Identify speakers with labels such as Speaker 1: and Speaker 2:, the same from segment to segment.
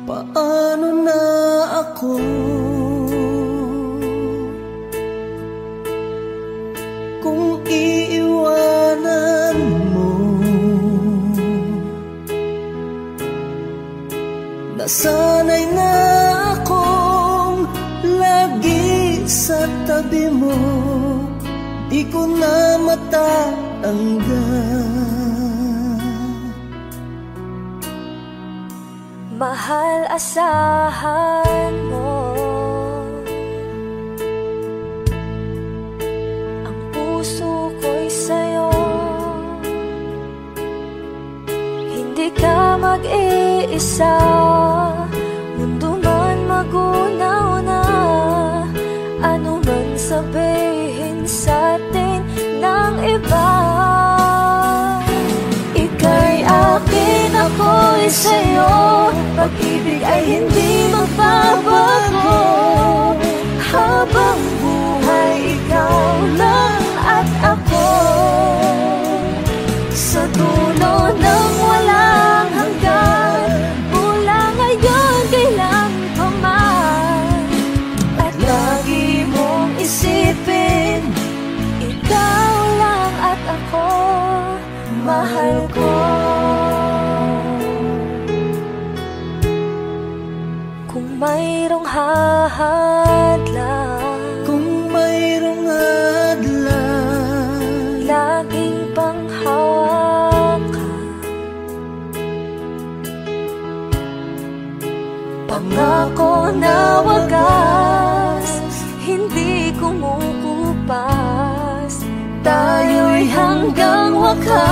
Speaker 1: Paano na ako? Kung iiwanan mo, nasanay na akong lagi sa tabi mo, di ko na matatanggal.
Speaker 2: Mahal, asahan mo ang puso ko'y sa'yo. Hindi ka mag-iisa, mundo man magunaw na, ano man sabihin sa'tin ng iba. Ika'y akin, ako'y sa'yo, pag-ibig ay hindi magbabago. Habang buhay, ikaw lang at ako, sa dulo ng walang hanggan, mula ngayon kailan pa man. At lagi mong isipin, ikaw lang at ako, mahal ko. Kung mayroong hadlang,
Speaker 1: kung mayroong hadlang,
Speaker 2: laging panghawakan. Pangako na wagas, hindi kumukupas, tayo'y hanggang wakas.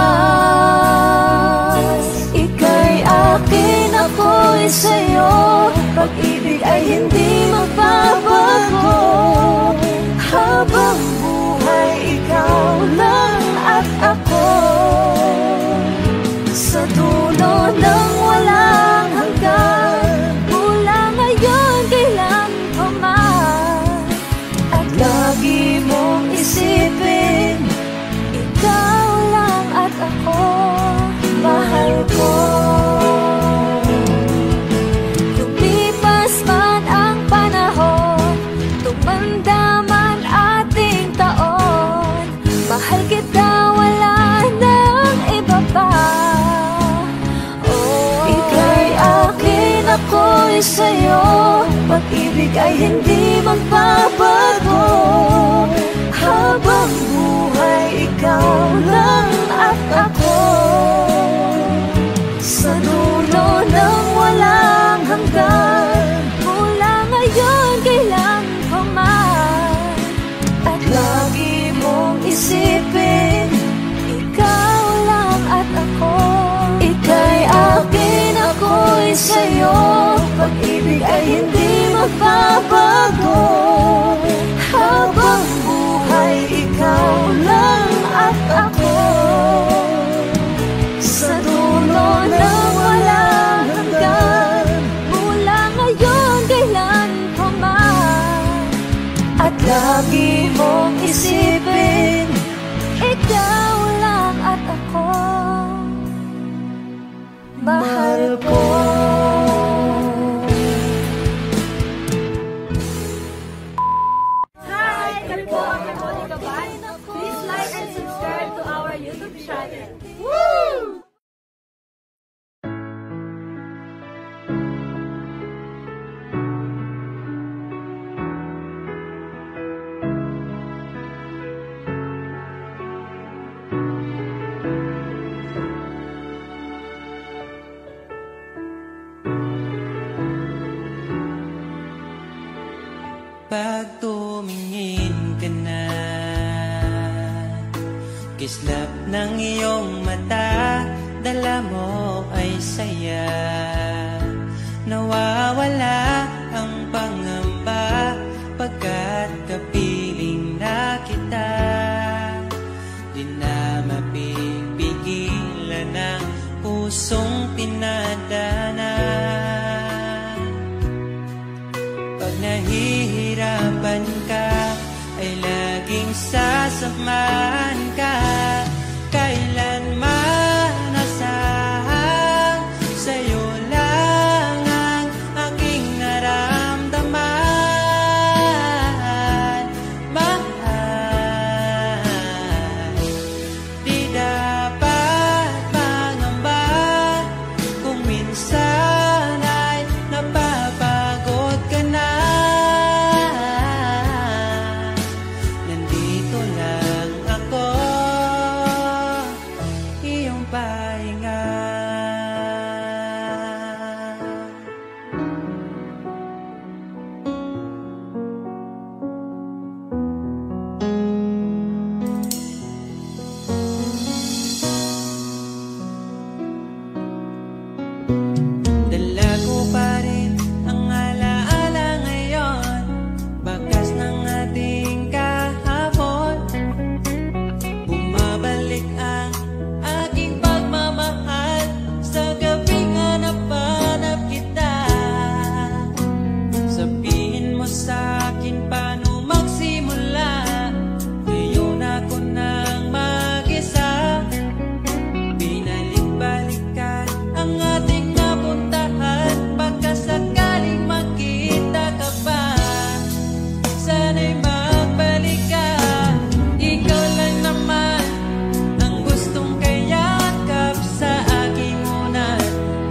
Speaker 2: Ika'y akin, ako'y sa'yo, pag-ibig ay hindi magbabago. Habang buhay, ikaw lang at ako, sa dulo ng walang hanggan, mula ngayon kailan pa man. At lagi mong isipin, ikaw lang at ako, mahal ko. Lumipas man ang panahon, tumanda man ating taon, mahal kita, wala nang iba pa. Oh, ika'y akin, ako'y sa'yo, pag-ibig ay hindi magbabago. Habang buhay, ikaw lang at ako, sa dulo ng walang hanggan, mula ngayon kailan pa man. At lagi mong isipin, ikaw lang at ako. Ika'y akin, ako'y sa'yo, pag-ibig ay hindi magbabago. Habang buhay, ikaw lang at ako, sa dulo ng walang hanggan, mula ngayon kailan pa man. At lagi mong isipin, ikaw lang at ako, mahal ko.
Speaker 3: Hi! Kami po ang Monica Band. Please like and subscribe to our YouTube channel. Woo!
Speaker 4: Pag tumingin ka na, kislap ng iyong mata, dala mo ay saya. Nawawala ang pangamba, pagkat kapiling na kita. Di na mapipigilan ang pusong pinadana. Pag nahihirapan ka, ay laging sasamahan ka. Kailanman asahan, sa'yo lang ang Dala ko pa rin ang alaala ngayon, bakas ng ating kahapon. Bumabalik ang aking pagmamahal sa gabing hanap-hanap kita. Sabihin mo sa'kin paano magsimula, ngayon ako nang mag-isa. Binalik-balikan ang ating napuntahan, pagkasakaling makita ka pa, sana'y magbalik ka. Ikaw lang naman ang gustong kayakap sa aking unan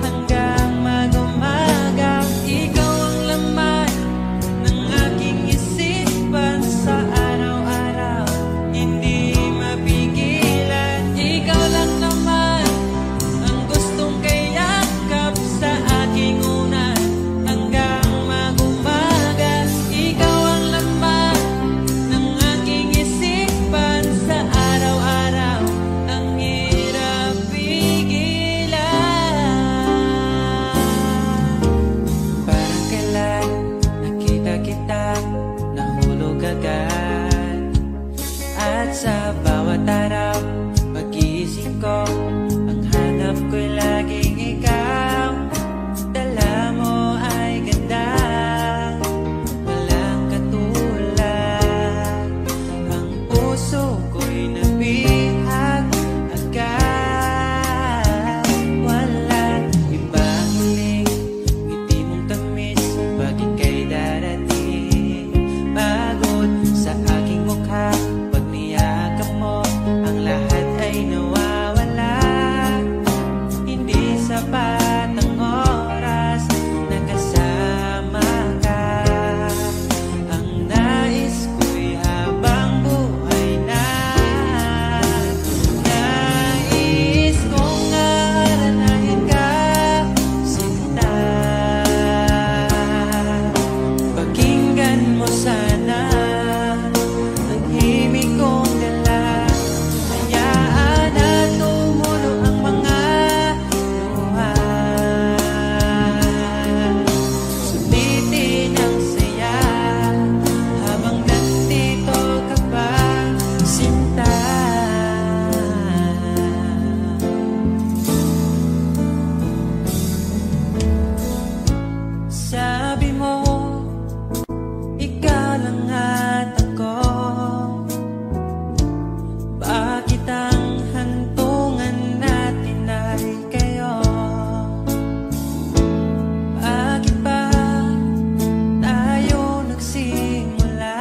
Speaker 4: hanggang mag-umaga. Ikaw ang laman ng aking isipan sa araw-araw, hindi mapigilan. Ikaw lang naman ang gustong kayakap sa aking unan hanggang mag-umaga. Ikaw ang laman ng aking isipan sa araw-araw, ang hirap pigilan. Parang kailan nakita kita, nahulog agad. At sa bawat araw, pag-iisip ko, ang hanap ko'y laging ikaw. Dala mo ay ganda, walang katulad. Ang puso ko'y nabihag agad. Walang ibang huling ngiti mong tamis pag ika'y darating. Pagod sa aking mukha pag niyakap mo, ang lahat ay nawawala. Hindi sapat ang oras na kasama ka. Ang nais ko'y habang buhay na. Nais kong aranahin ka, sinta. Pakinggan mo sana ang himig kong dala. Hayaan na tumulo ang mga luha. Sulitin ang saya habang nandito ka pa, sinta. Sabi mo, ikaw lang at ako. Bakit ang hantungan natin ay kayo? Bakit ba tayo nagsimula?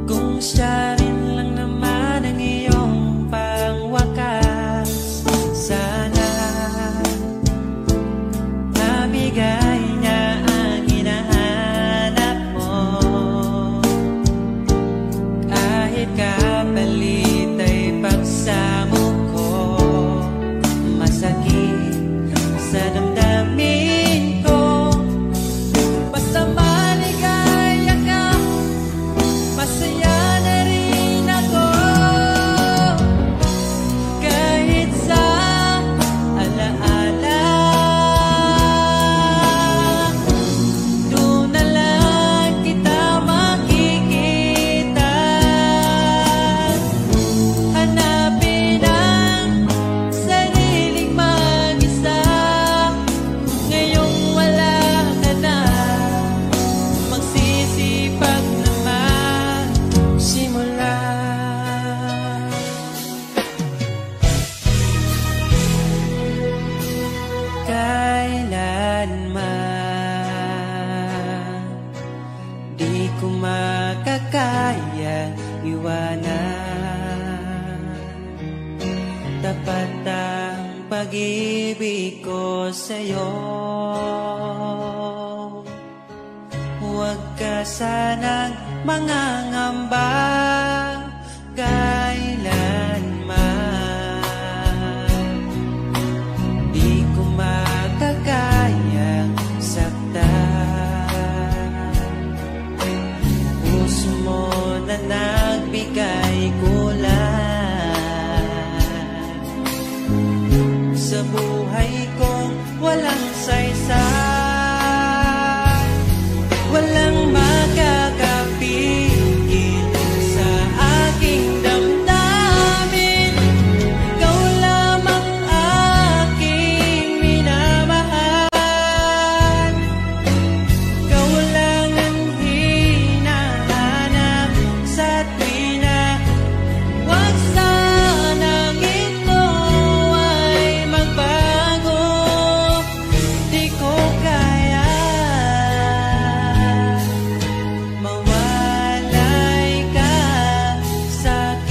Speaker 4: Kung siya rin lang naman ang iyong pangwakas, sana nabigay niya ang hinahanap mo. Kahit kapalit ay pagsamo ko, masakit sa damdamin ko. Basta maligaya ka, masaya na rin ako. Kahit sa alaala, doon na lang kita makikita. Hanapin ang sariling mag-isa. Ngayong wala ka na, magsisipag naman simula. Kailanman di ko makakaya iwanan. Tapat ang pag-ibig ko sa'yo. Huwag ka sanang mangangamba kailanman. Di ko makakayang saktan. Puso mo na nagbigay kulang sa sa buhay kong walang saysay. Walang makakapigil sa aking damdamin. Ikaw lamang aking minamahal. Ikaw lang ang hinahanap sa tuwi na wag sanang ito ay magbago. Di ko kaya mawalay ka sa'kin.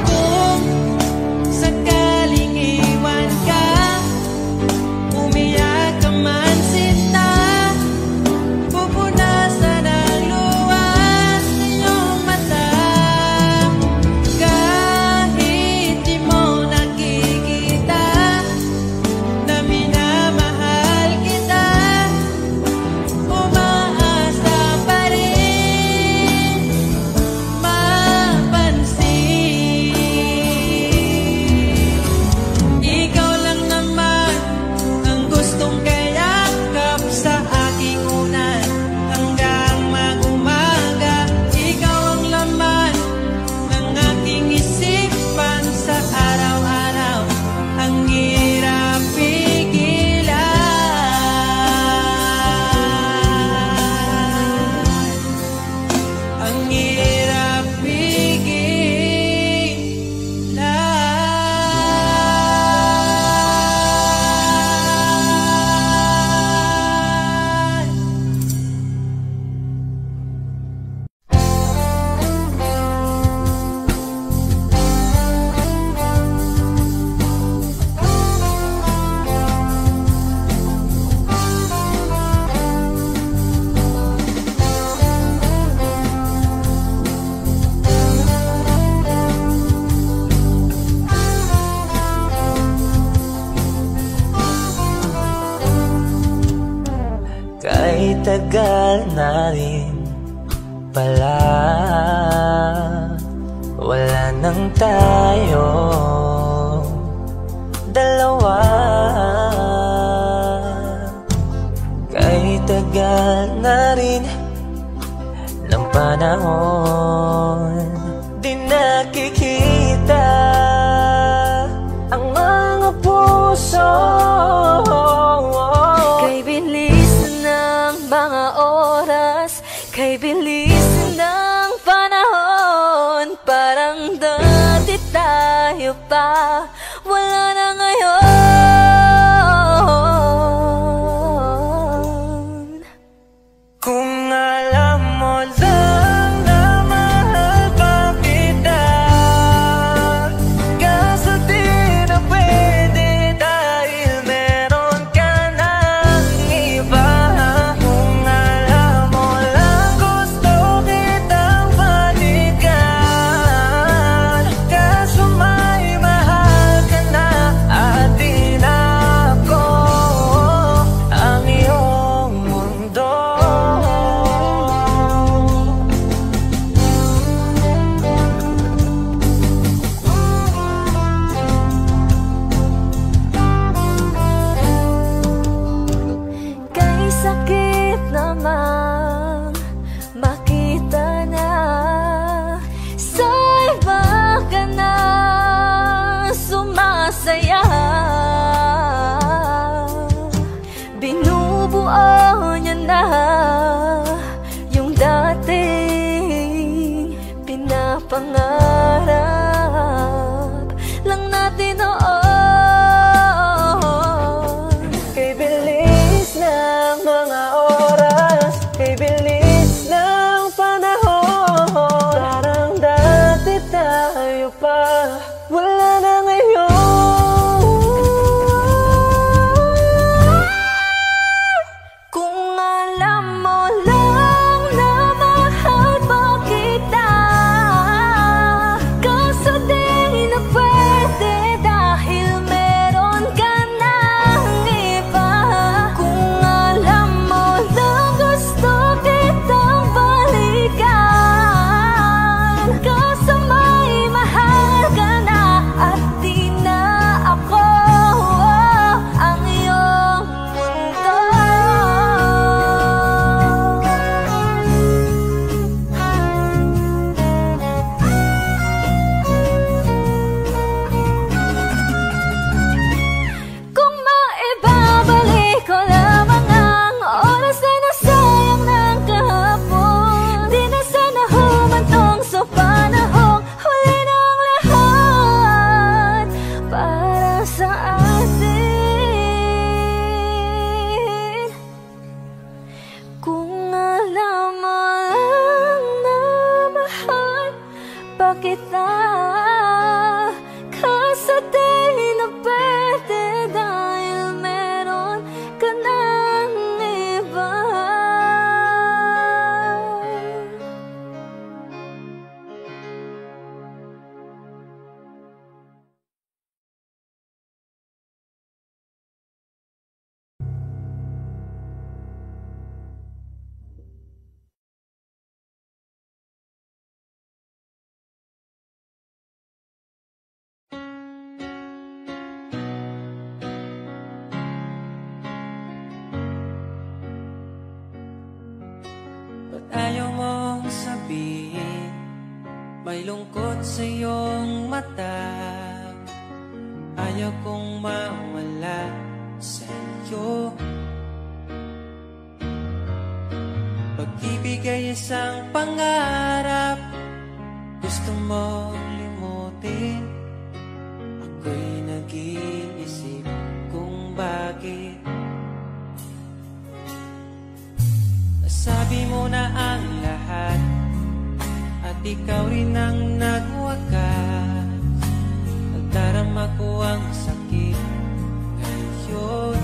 Speaker 4: Kung sakaling iwan ka, umiyak ka man sinta, pupunasan ang luwas ng iyong mata. Kahit di mo nakikita na minamahal kita, umaasa pa rin mapansin. Ikaw lang naman ang gustong kayakap sa aking unan hanggang mag-umaga. Ikaw ang laman ng aking isipan sa araw-araw. Ang hirap pigilan, ang hirap pigilan.
Speaker 1: Kahit tagal na rin pala, wala nang tayo dalawa. Kahit tagal na rin ng panahon, di nakikita ang mga puso.
Speaker 2: Kay bilis ng mga oras, kay bilis ng panahon, parang dati tayo pa, wala na ngayon.
Speaker 1: Kung alam mo lang na mahal pa kita, kaso di na pwede dahil meron ka ng iba. Kung alam mo lang gusto kita,
Speaker 2: kita. Kaso di na pwede dahil meron ka ng iba.
Speaker 1: Ayaw mong sabihin, may lungkot sa iyong mata. Ayaw kong mawala sa iyo. Pag-ibig ay isang pangarap, gusto mo limutin. Ako'y nag-iisip kung bakit. Sabi mo na ang lahat at ikaw rin ang nagwakas. Nagdarama ko ang sakit ngayon.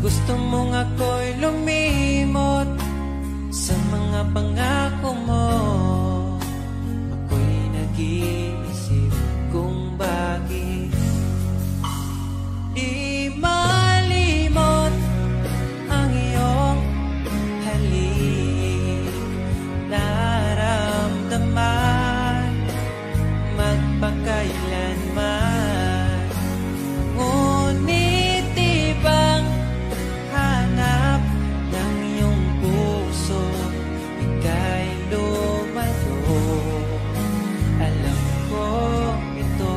Speaker 1: Gusto mong ako'y lumimot sa mga pangako mo. Ako'y nag-iisip kung bakit di malimot ang iyong halik. Naramdaman magpakailanman. Ngunit ibang hanap ng iyong puso, ika'y lumayo. Alam ko ito.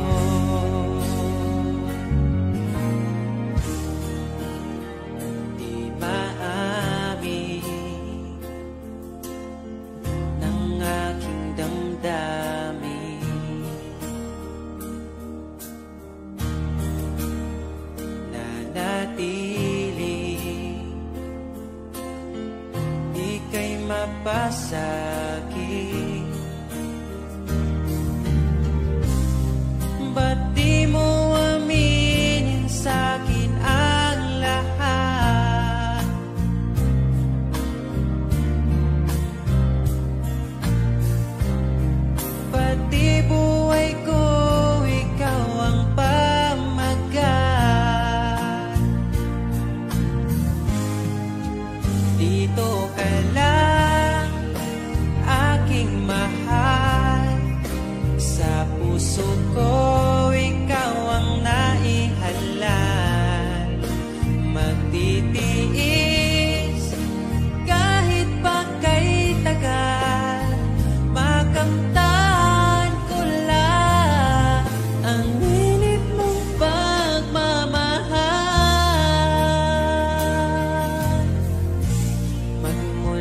Speaker 1: Di maamin ng aking damdamin. Nanatili, ika'y mapasakit. Ba't di mo aminin sa'kin ang lahat? Pati buhay ko, ikaw ang pamagat. Dito ka lang, aking mahal. Sa puso ko, ikaw ang naihalal. Magtitiis kahit pa kay tagal. Makamtan ko lang ang init mong pagmamahal. Magmula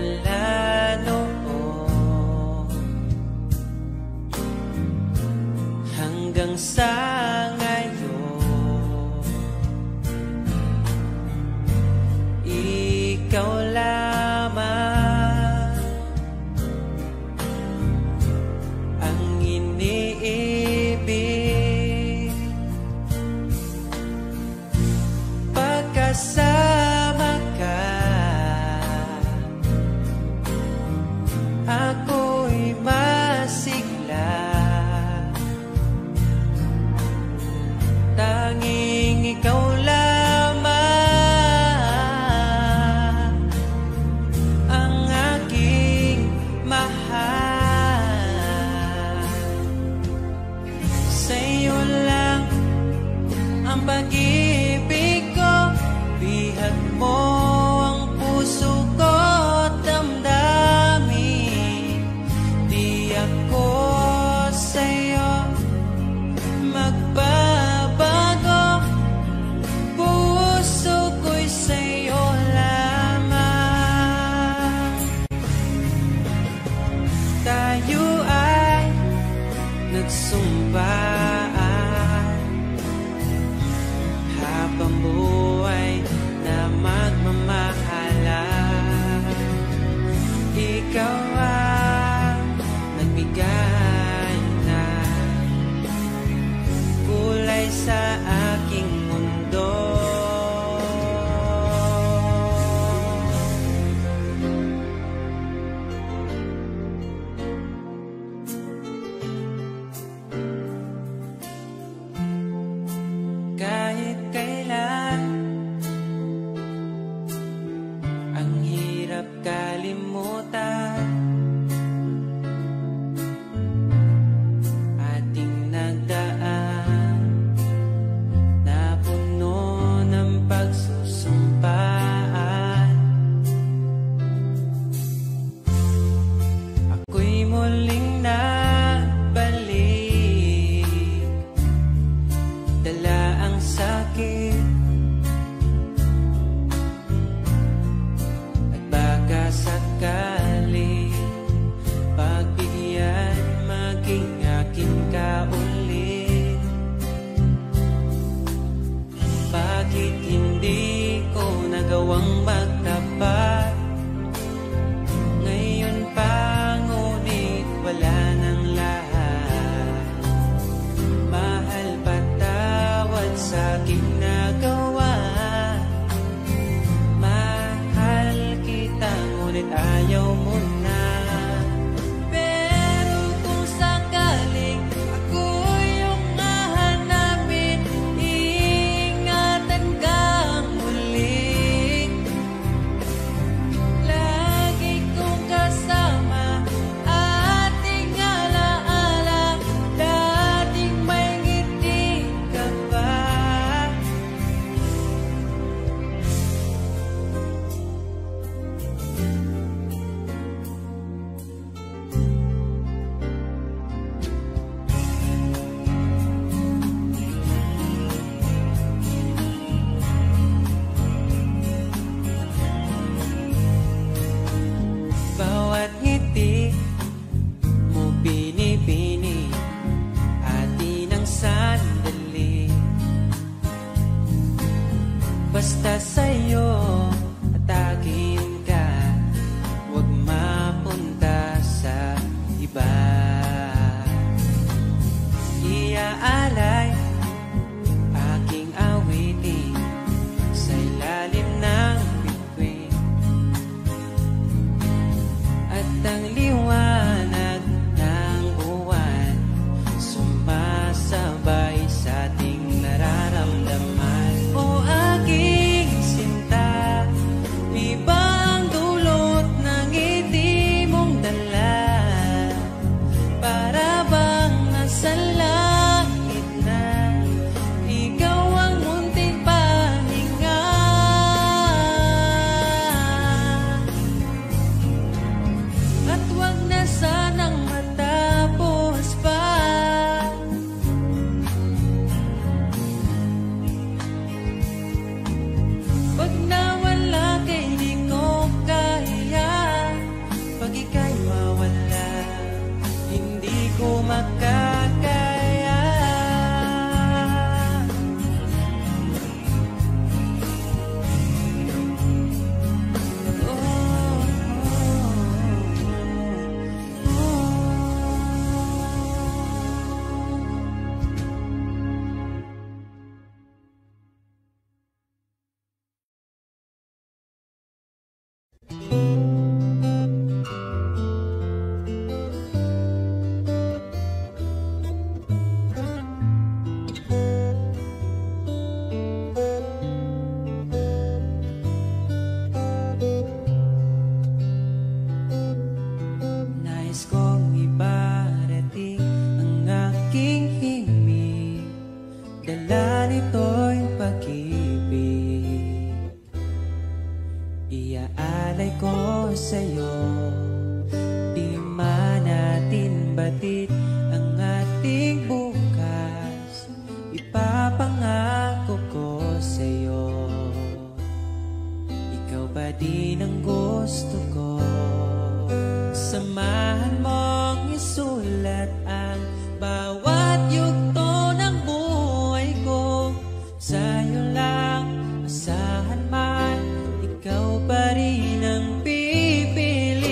Speaker 5: magtapat. Ngayon pa ngunit wala nang lahat. Mahal, patawad sa aking nagawa. Mahal kita ngunit ayaw mo na.
Speaker 4: Pero kung sakaling ako yung hahanapin, iingatan kang muli. Lagi kong kasama ating alaala, dating may ngiti ka pa.
Speaker 5: Bawat ngiti mo binibini, atin ang sandali. Basta sa'yo at akin ka, huwag mapunta sa iba. Iaalay aking awitin sa ilalim ng bituin, at ang liwanag ng buwan sumasabay sa ating nararamdaman. O aking sinta, ibang dulot ng ngiti mong dala. Para bang nasa langit na, ikaw ang munting pahinga. At wag na sanang matapos pa. Pag nawala kay di ko kaya, pag ika'y mawala, hindi ko makakaya. Nais kong ibarating ang aking himig, dala nito'y pag-ibig. Iaalay ko sa'yo, di man natin batid ang ating bukas. Ipapangako ko sa'yo, ikaw pa din ang gusto ko. Samahan mong isulat ang bawat yugto ng buhay ko. Sa'yo lang asahan man, ikaw pa rin ang pipiliin.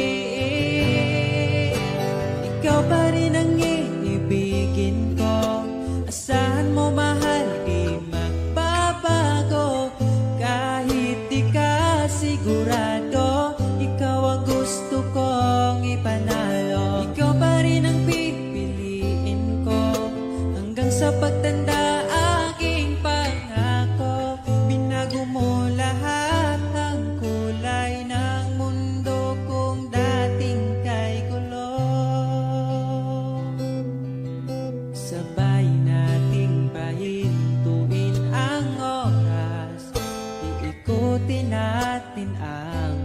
Speaker 5: Ikaw pa rin ang iibigin ko. Asahan mo mahal, di magbabago. Kahit di ka sigurado, ikaw ang gusto kong ipanalo. Ikaw pa rin ang pipiliin ko hanggang sa pagtanda, aking pangako. Binago mo lahat ang kulay ng mundo kung dating kay gulo. Sabay nating pahintuin ang oras, iikutin natin ang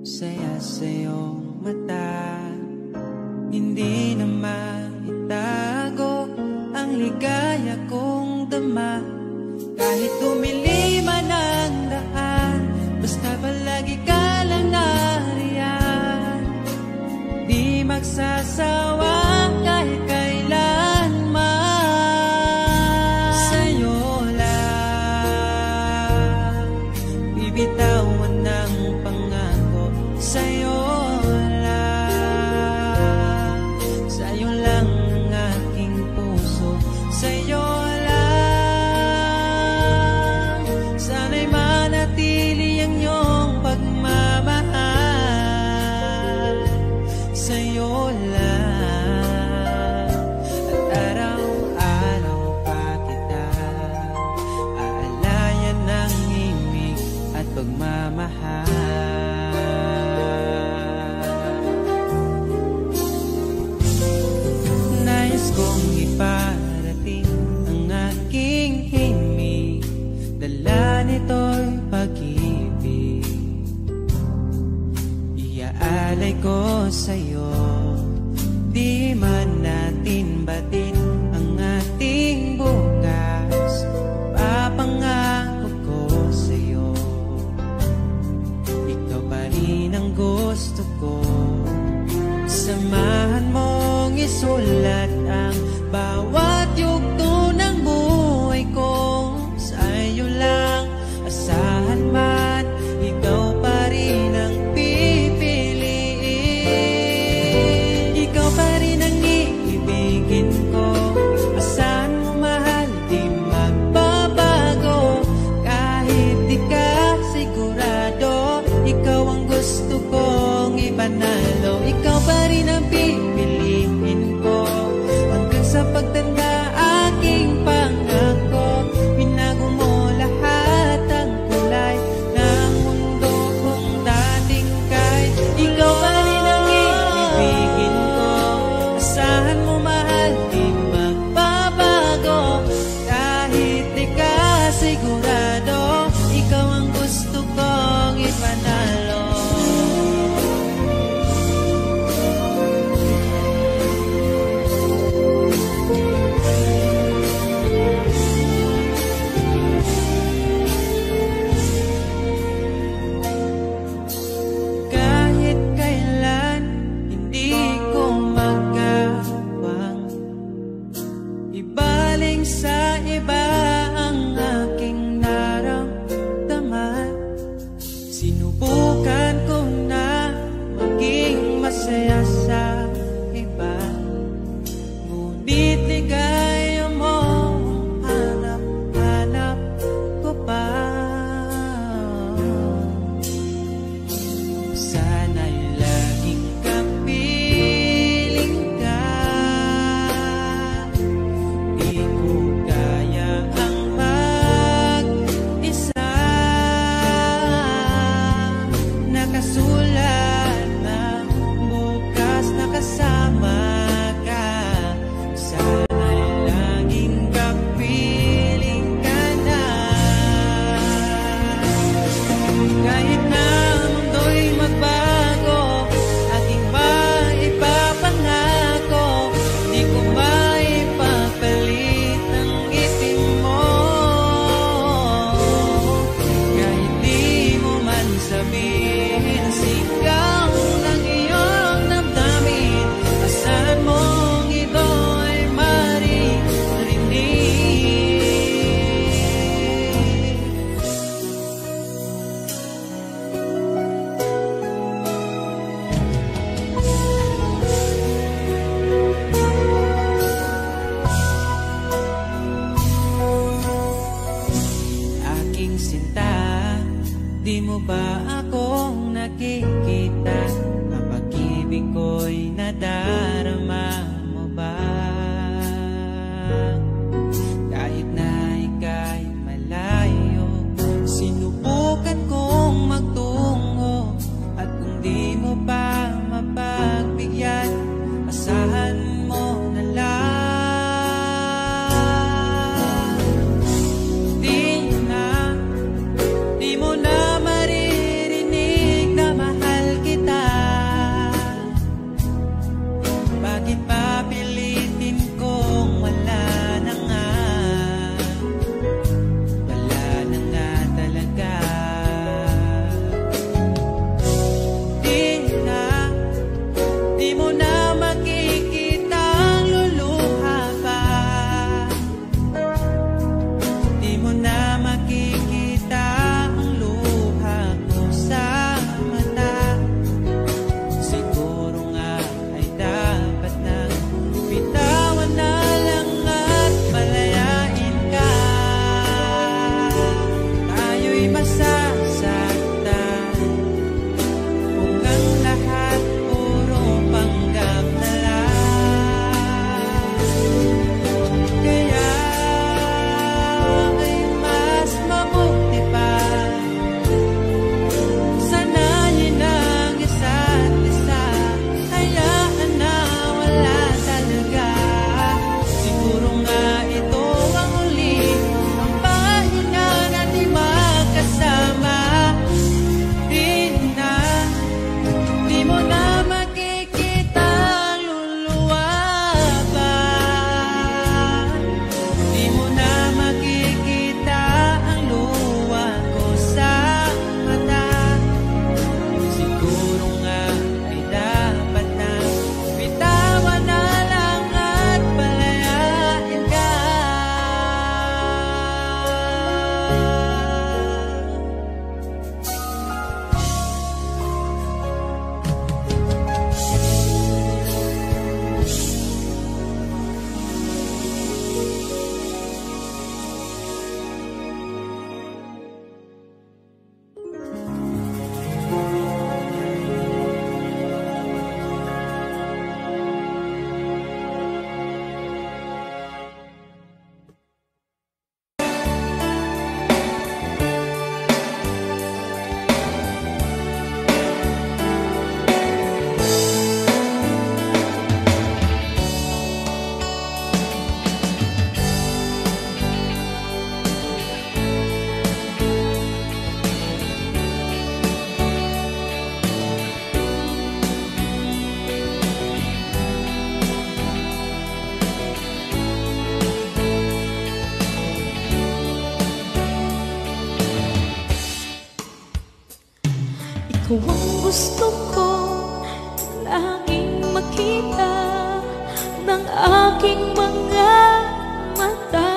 Speaker 5: saya sa iyong mata. Hindi na maitago ang ligaya kong dama. Kahit tumili man ang daan, basta palagi ka lang nariyan. Di magsasawa kahit kailanman. Sa'yo lang bibitawan ng pangako. Sa'yo lang, sa'yo lang ang aking puso. Sa'yo lang, sana'y manatili ang iyong pagmamahal. Sa'yo lang, at araw-araw pa kita aalayan ng himig at pagmamahal. Nais kong iparating ang aking himig, dala nito'y pag-ibig. Iaalay ko sa'yo, di man natin batin ang ating bukas. Papangako ko sa'yo, ikaw pa rin ang gusto ko. Samahan mong isulat ang bawat yugto ng buhay ko. Sa'yo lang, asahan man, ikaw pa rin ang pipiliin. Ikaw pa rin ang iibigin ko. Asahan mo mahal, di magbabago. Kahit di ka sigurado, ikaw ang gusto kong ipanalo. Ikaw pa rin ang pipiliin ko hanggang sa pagtanda aking pangako. Binago mo lahat ang kulay ng mundo kong dating kay. Ikaw pa rin ang iibigin ko. Asahan mo mahal, di magbabago. Kahit di ka sigurado, ikaw ang gusto kong ipanalo. Kahit kailan hindi ko magawang ibaling sa iba ang aking naramdaman. Sinubukan ko na maging masaya sa iba, ngunit ligaya mo hanap-hanap ko pa. Sana'y laging kapiling ka. Di ko kaya ang mag-isa. Nakasulat na bukas na kasama ka. Sana'y laging kapiling ka na. Kahit na ang mundo'y magbago, aking maipapangako, di ko maipapalit ang ngipin mo. Kahit di mo man sabihin, sigaw ng iyong damdamin. Asahan mong ito'y maririnig. Aking sinta, di mo ba akong nakikita? Ang pag-ibig ko'y nadarama mo ba? Kahit na ika'y malayo, sinubukan kong magtungo. At kung di mo pa mapagbigyan, asahan mo na lang. Di mo na maririnig na mahal
Speaker 2: gusto ko laging makita ng aking mga mata.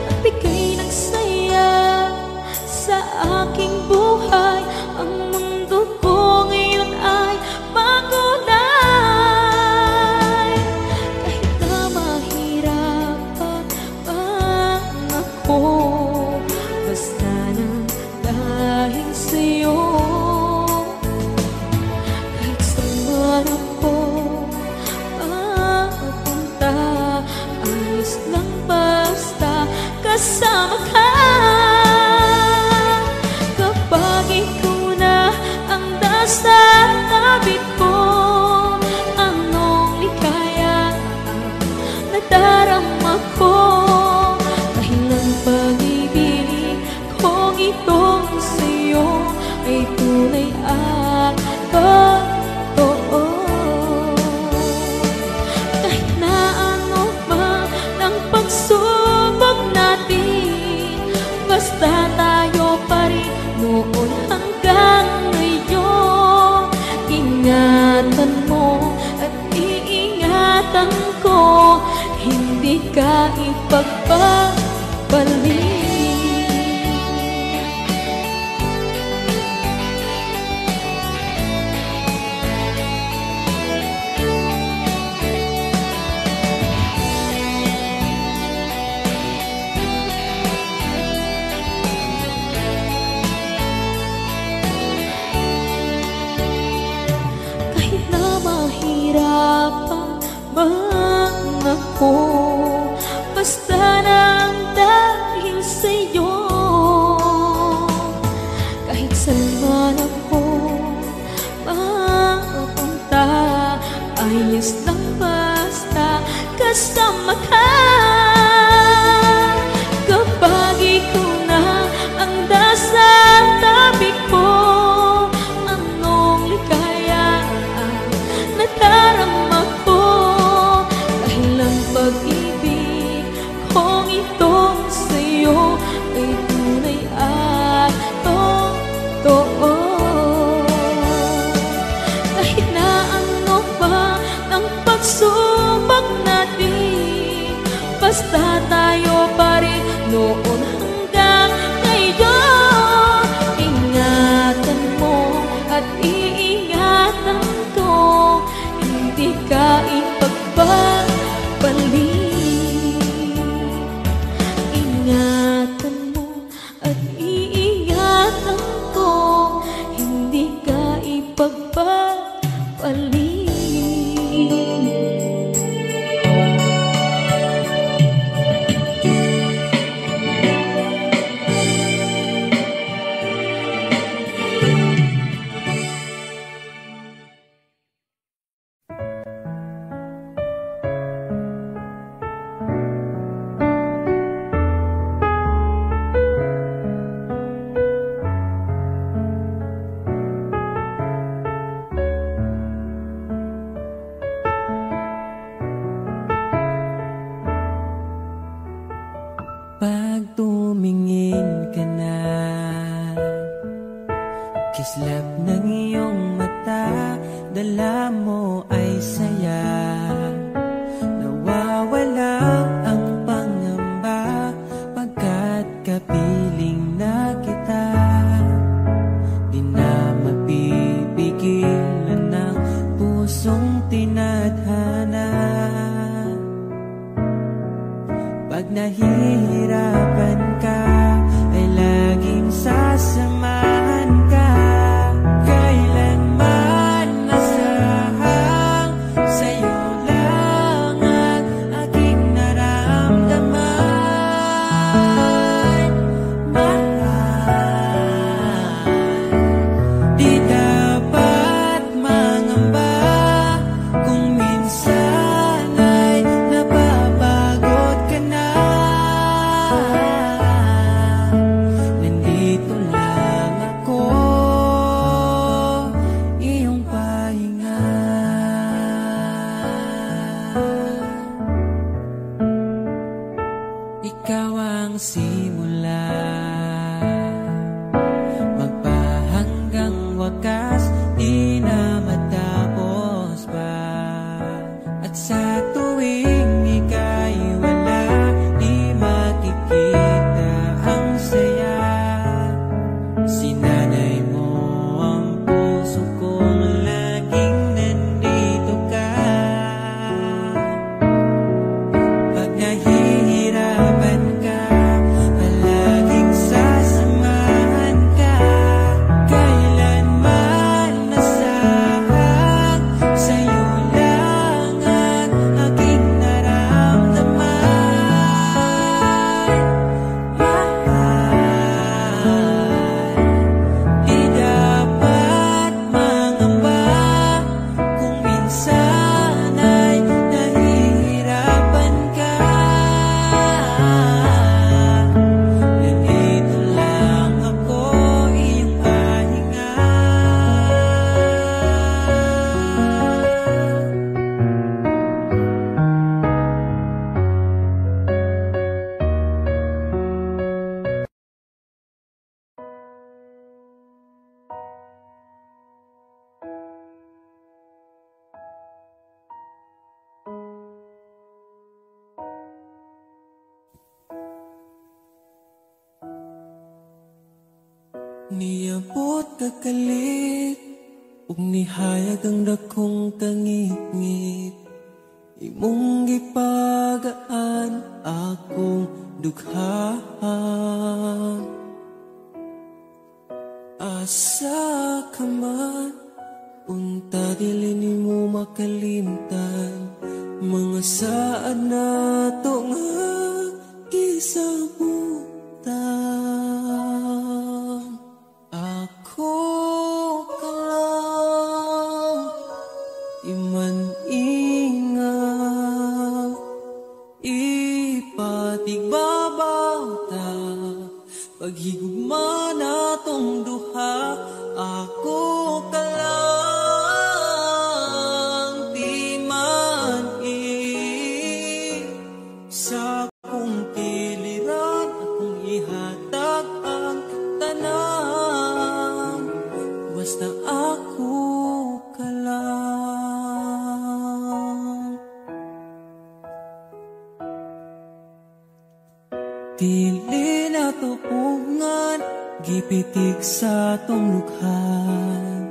Speaker 2: At ika'y nagsaya sa aking buhay. Ang mundo ko ngayon ay makulay. Kahit na mahirapan ako, basta na dahil sa'yo. Kahit saan ako mapunta, ayos lang basta kasama ka. Kapag ikaw na ang nasa tabi ko, anong likaya nadarama ko. Dahil ang pag-ibig kong itong sa'yo ay tunay at totoo. Kahit na ano man ang pagsubok natin, basta tayo pa rin noon hanggang ngayon. Ingatan mo at iingatan ko, hindi ka ipagpapalik. Kahit na mahirapan man ako, basta nang dahil sa'yo. Kahit saan man ako mapunta, ayos lang basta kasama ka. Kapag ikaw na ang nasa tabi ko, anong likaya nadarama ko. Dahil ang pag-ibig kong itong sa'yo ay tunay at totoo. Kahit na ano pa ang pagsubok natin, basta tayo pa rin noon hanggang ngayon. Ingatan mo at iingatan ko, hindi ka ipagpapalik. Ingatan mo at iingatan ko, hindi ka ipagpapalik.
Speaker 5: Pag tumingin ka na, kislap ng iyong mata, dala mo ay saya. Nawawala ang pangamba pagkat kapiling na kita. Di na mapipigilan ng pusong tinadhana. Pag nahihirapan ka, ay laging sasamahan ka. Kailanman nasahang sa'yo wakas di na matapos pa. At sa tuwing ika'y wala, di makikita ang saya. Sinanay mo ang puso kong laging nandito ka. Pag nahihirapan ka, palaging sasamahan ka. Kailanman nasahag, sa'yo lang ang aking naramdaman. Di dapat mangamba kung minsan ay nahihirapan ka. Nandito lang ako, iyong pahinga. Niabot kakalit, ug nihayag ang dakong kangit-ngit. Imong gipagaan akong dugha. Asa ka man, unta dili nimo makalimtan. Mga saad na to nga gisabutan. Ako ka lang, di man ingat, ipatigbabaw ta. Paghigugma na tong duha, ako ka lang, di man sa akong piliran, akong ihatag ang tanan. Basta ako ka lang. Dili na tupungan, gipitik sa tong lukhan.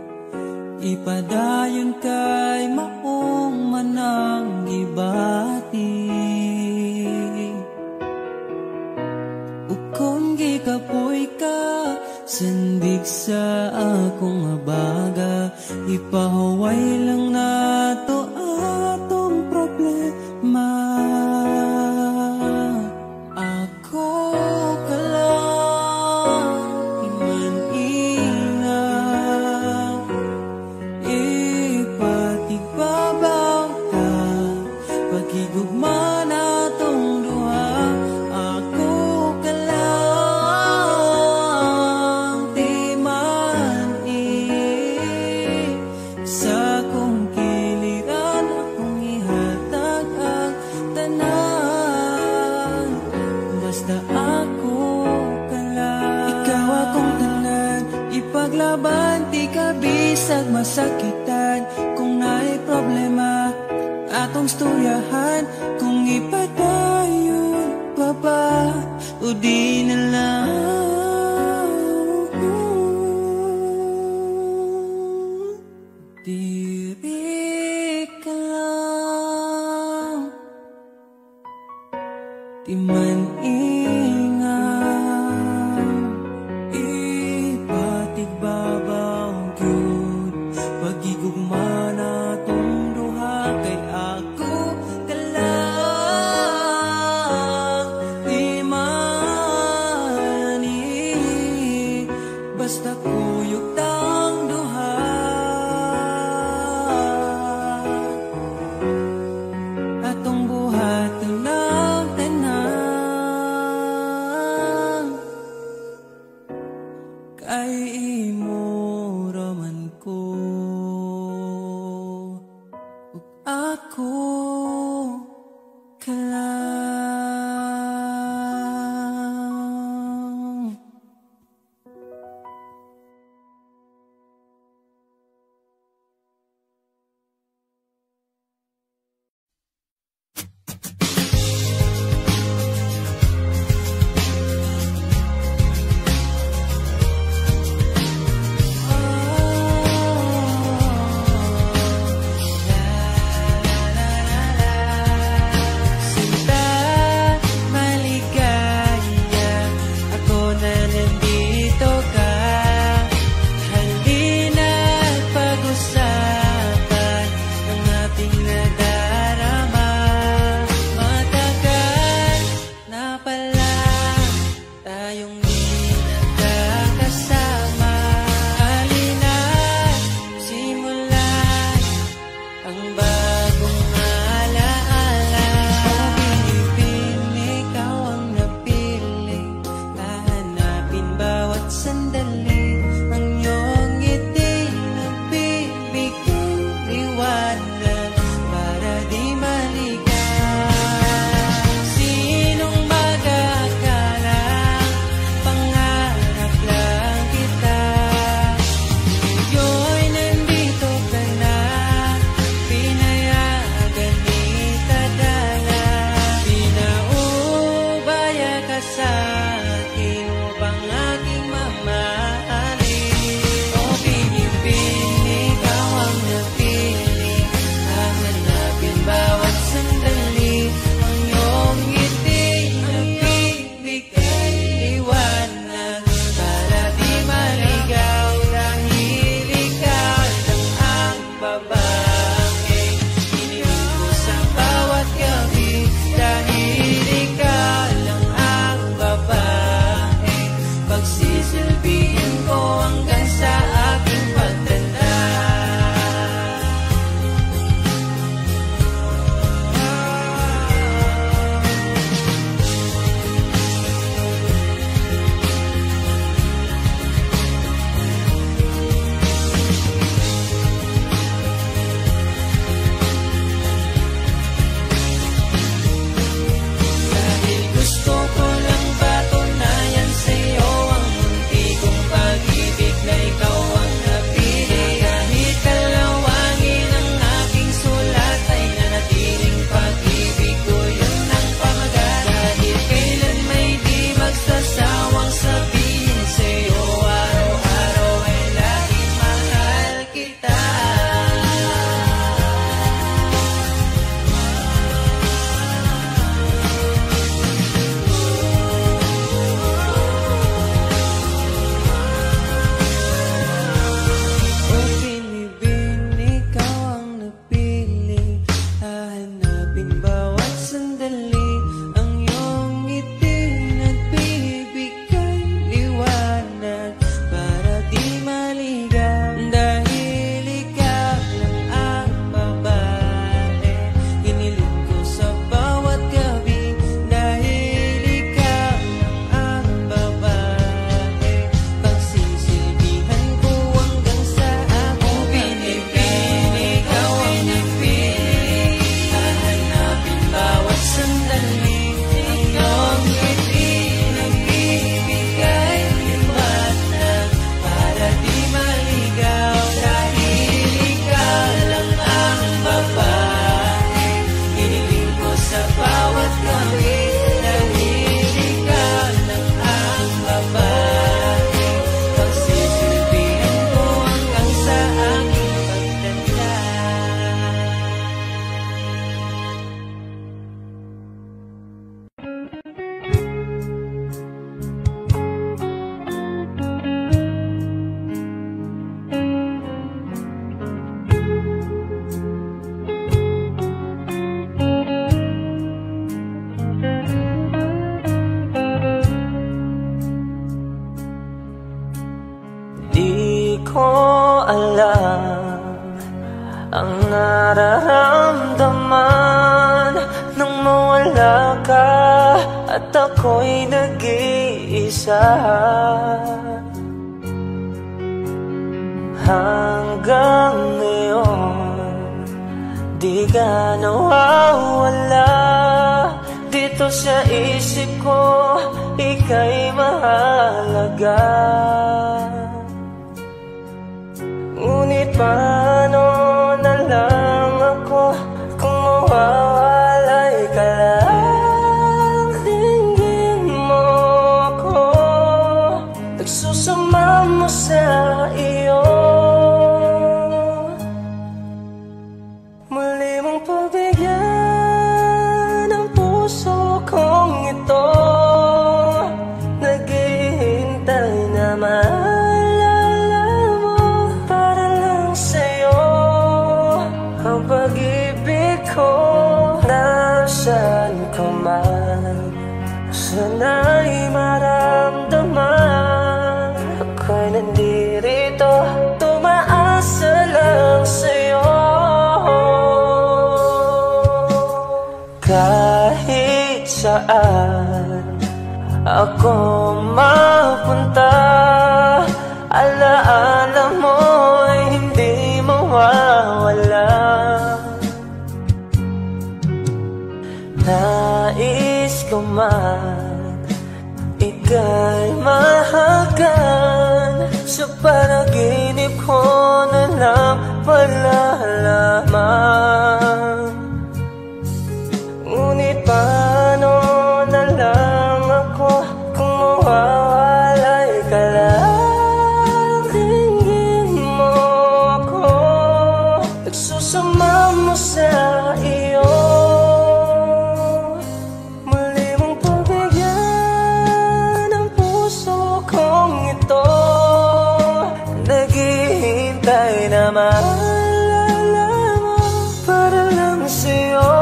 Speaker 5: Ipadayon kay maong manang gibati. Ukon gikapoy ka, sandig sa akong abaga. Ipahuway lang na to atong problema. Ako ka lang, di man ingat, ipatigbabaw ka. Paghigugma na tong duha, ako ka lang, di man sa akong kiliran, akong ihatag ang tanan. Basta ako ka lang. Ikaw akong tanan, ipaglaban, di ka bisag masakitan. Kung na'y problema, atong storyahan. Kung ipadayon pa ba, o di na lang. Diri ka lang, di man ingat, ipatigbabaw gyud. Pagigugma na tong duha, kay ako ka lang, di man basta kuyog tang duha. Atong buhat ng tanan.
Speaker 1: ko alam ang nararamdaman nang mawala ka at ako'y nag-iisa. Hanggang ngayon di ka nawawala dito sa isip ko, ika'y mahalaga. Ngunit paano na lang ako kung mawawalay ka lang? Tingin mo ako, nagsusama mo sa iyo. Muli mong pagbigyan ang puso kong ito, naghihintay na maalala mo para lang sa'yo. Ang pag-ibig ko nasaan ka man, sana'y maramdaman. Ako'y nandirito, tumaasa lang sa'yo. Kahit saan ako mapunta, alaala mo'y hindi mawawala. Nais ko man ika'y mahagan, sa panaginip ko na lang palalaman. Ngunit paano na lang ako kung mawawalay ka lang? Tingin mo ako, nagsusama mo sa iyo. Muli mong pagbigyan ang puso kong ito, naghihintay na maalala mo para lang sa'yo.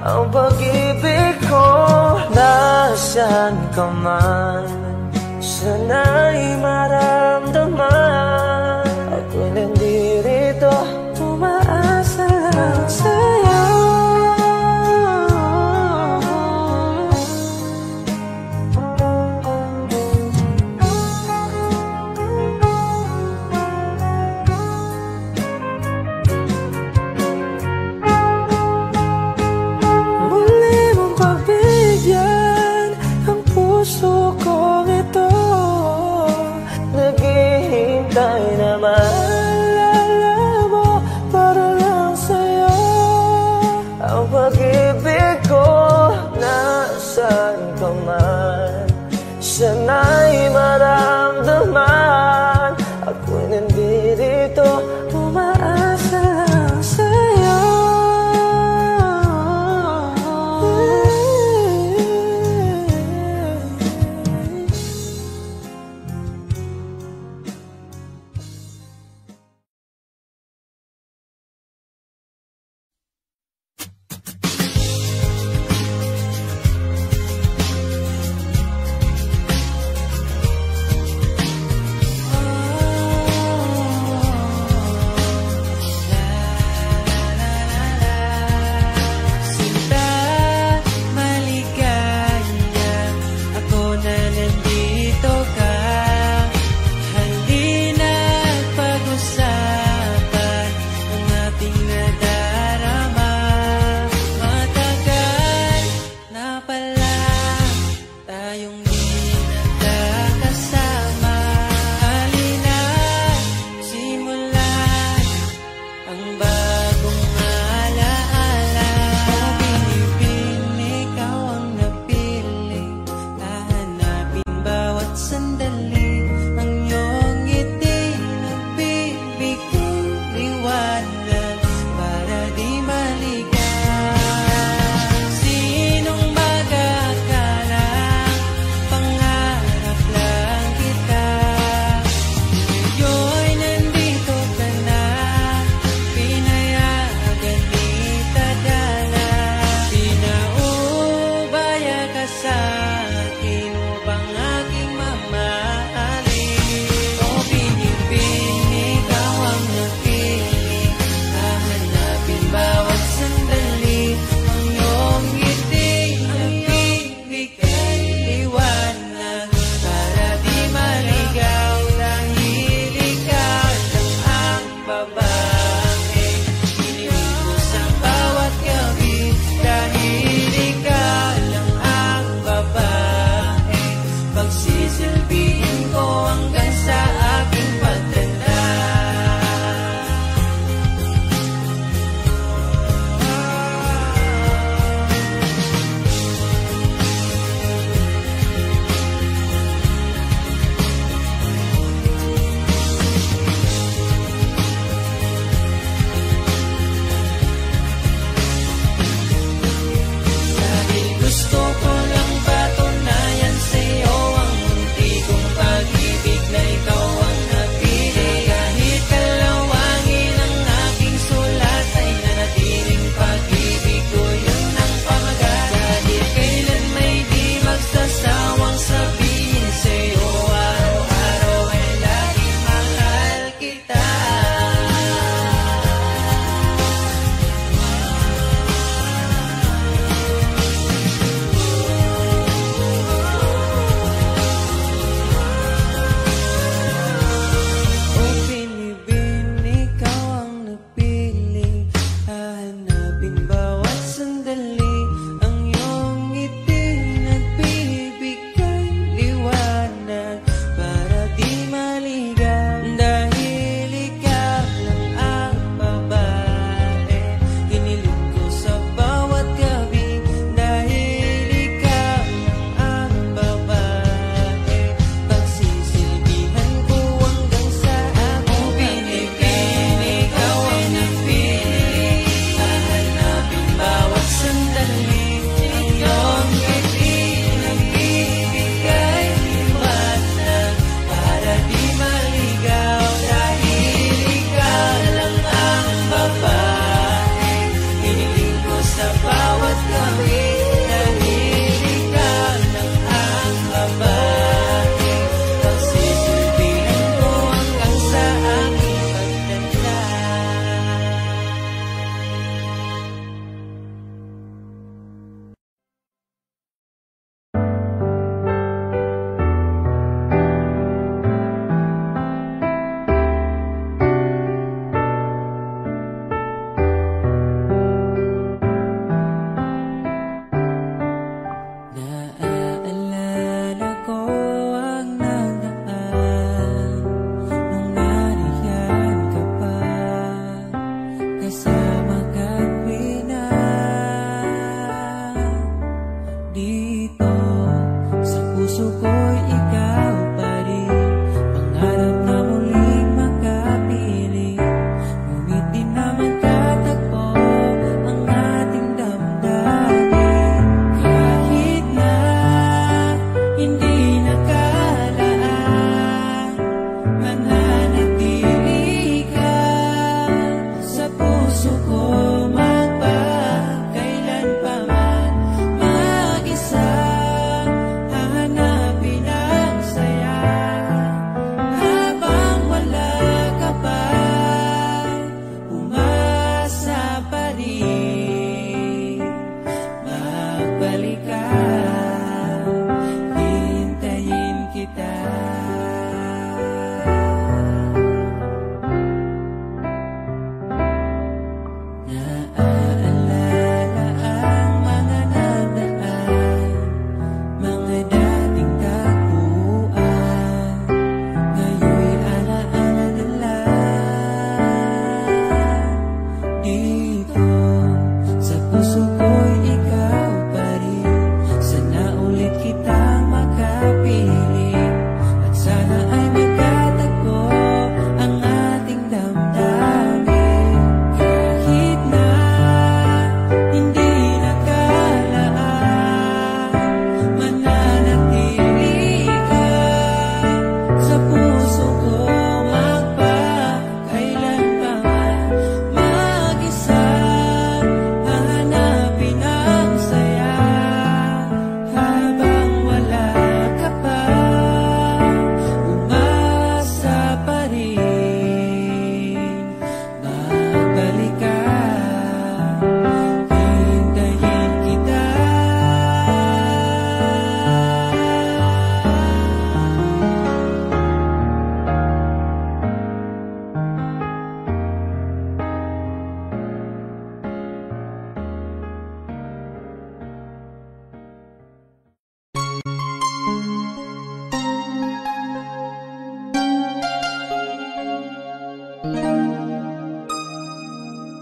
Speaker 1: Ang pag-ibig ko nasaan ka man, sana'y maramdaman. Ako'y nandirito, tumaasa lang sa'yo. Puso kong ito,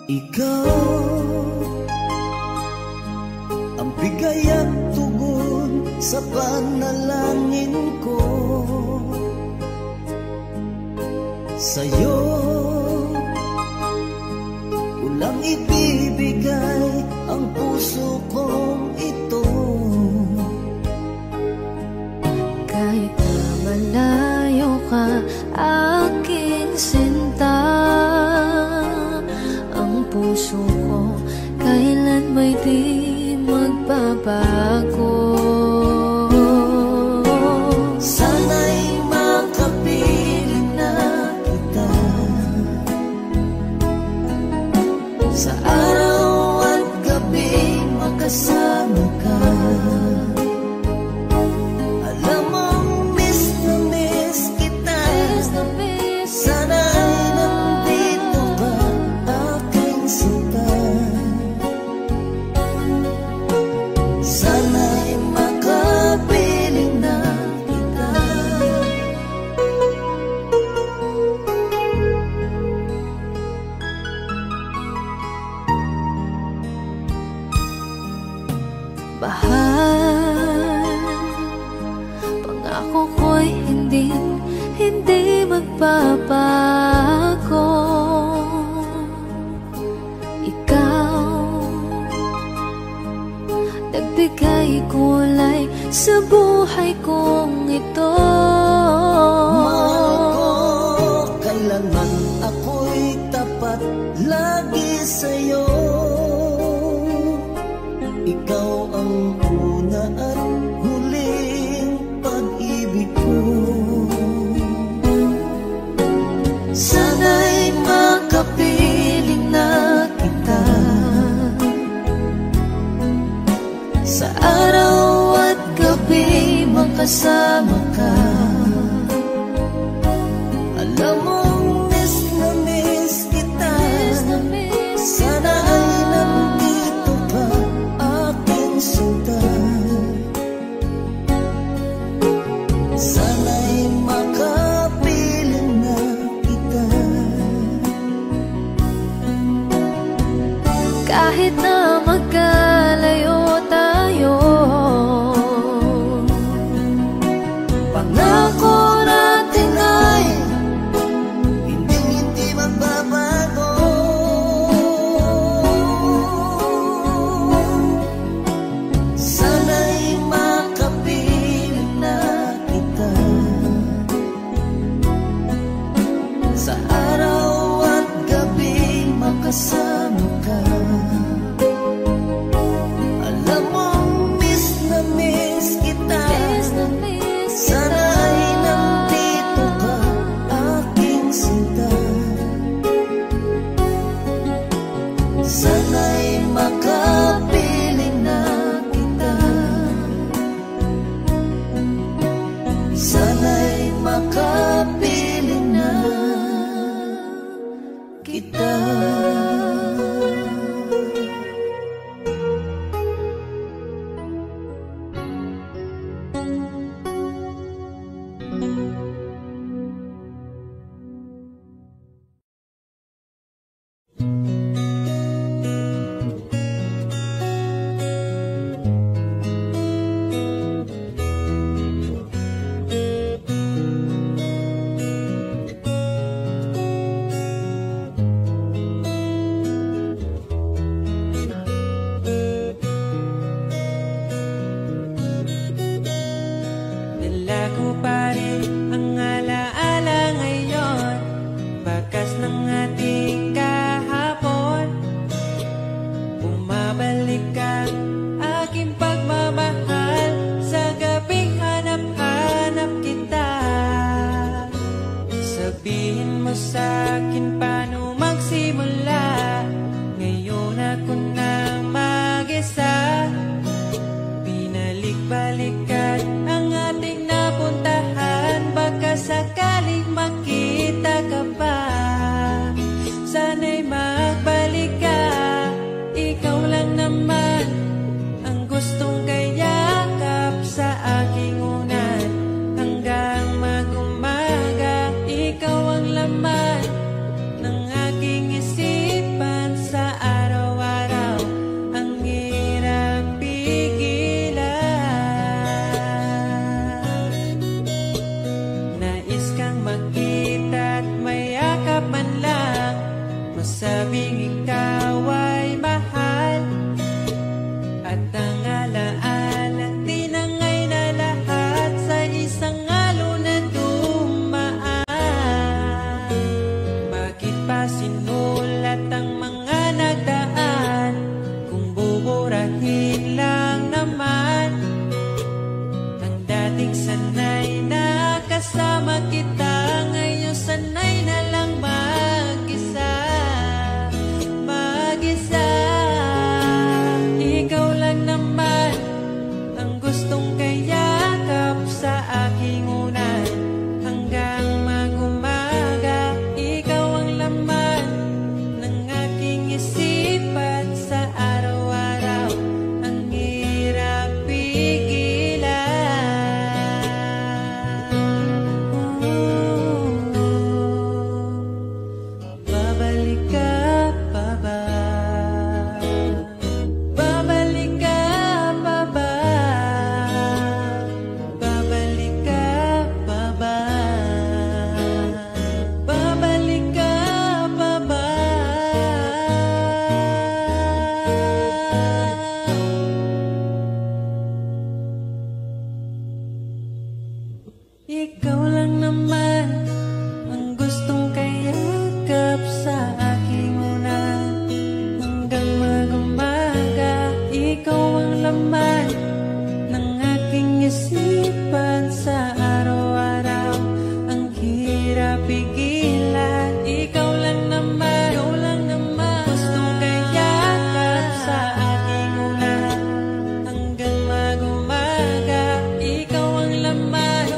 Speaker 1: Ikaw ang bigay at tugon sa panalangin ko. Sa'yo ulang ibibigay ang puso kong ito.
Speaker 2: Kahit na malayo ka, aking sinta, ang puso ko kailan may di magbabago.
Speaker 1: Sana'y makapiling na kita sa araw at gabi, makasama ka. Alam mong miss na miss kita. Sana'y nandito ka, aking sinta. Sana'y makapiling na kita.
Speaker 2: Mahal, pangako ko'y hindi magbabago. Ikaw, nagbigay kulay sa buhay kong ito.
Speaker 1: Mahal ko, kailanman ako'y tapat lagi sa'yo. Ikaw ang una at huling pag-ibig ko. Sana'y makapiling na kita sa araw at gabi, makasama ka. Alam mong miss na miss kita. Sana ay nandito ka, aking sinta. Sana'y makapiling na kita.
Speaker 2: Kahit na magkalayo tayo,
Speaker 1: Pangako natin ay hindi magbabago. Sana'y makapiling na kita sa araw at gabi, makasama ka. Alam mong miss na miss kita. Sana ay nandito ka, aking sinta. Sana'y makapiling na kita. Sana'y makapiling na kita.
Speaker 5: Dala ko pa rin ang alaala ngayon, bakas ng ating kahapon. Bumabalik ka, aking pagmamahal, sa gabing hanap-hanap kita. Sabihin mo sa'kin paano magsimula, ngayon ako na mag-isa. Binalik-balikan ang ating napuntahan, baka sakaling makita ka pa. Sana'y magbalik ka, ikaw lang naman ang gustong kayakap sa aking unan. Hanggang mag-umaga, ikaw ang laman ng sabing ikaw ay mahal, at ang alaala tinangay na lahat sa isang alon na dumaan. Bakit pa sinulat ang mga nagdaan kung buburahin lang naman ang dating sanay na kasama kita? Ngayon sanay na lang mag-isa, mag-isa. Ikaw lang naman ang gustong kayakap sa aking unan hanggang mag-umaga. Ikaw ang laman ng aking isipan sa araw-araw. Ang hirap pigilan. Babalik ka pa ba? Babalik ka pa ba? Babalik ka pa ba? Babalik ka pa ba? Ikaw lang naman ang gustong kayakap sa aking unan hanggang mag-umaga. Ikaw ang laman ng aking isipan sa araw-araw. Ang hirap pigilan. Ikaw lang naman gustong kayakap sa aking unan hanggang mag-umaga. Ikaw ang laman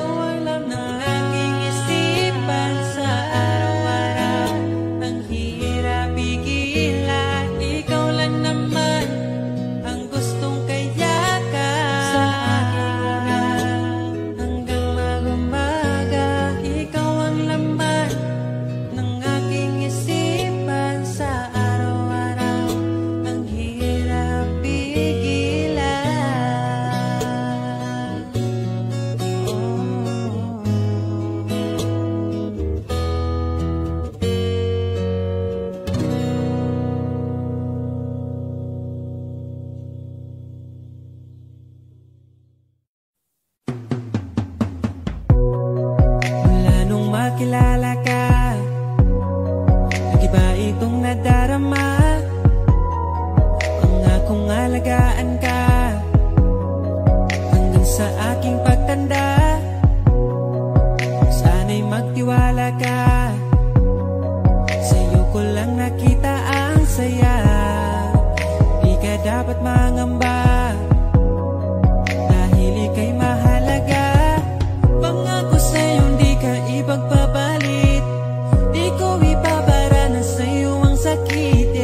Speaker 5: ng aking isipan sa araw-araw. Ang hirap pigilan. Ikaw lang naman ang gustong kayakap sa aking unan hanggang mag-umaga. Ikaw ang laman ng aking isipan sa araw-araw. Ang hirap pigilan. Mula nung makilala ka, nag-iba itong nadarama. Pangakong alagaan ka hanggang sa aking pagtanda. Sana'y magtiwala ka, sa'yo ko lang nakita ang saya. Di ka dapat mangamba dahil ika'y mahalaga. Pangako sa'yo di ka ipagpapalit, di ko ipapara na sa'yo ang sakit.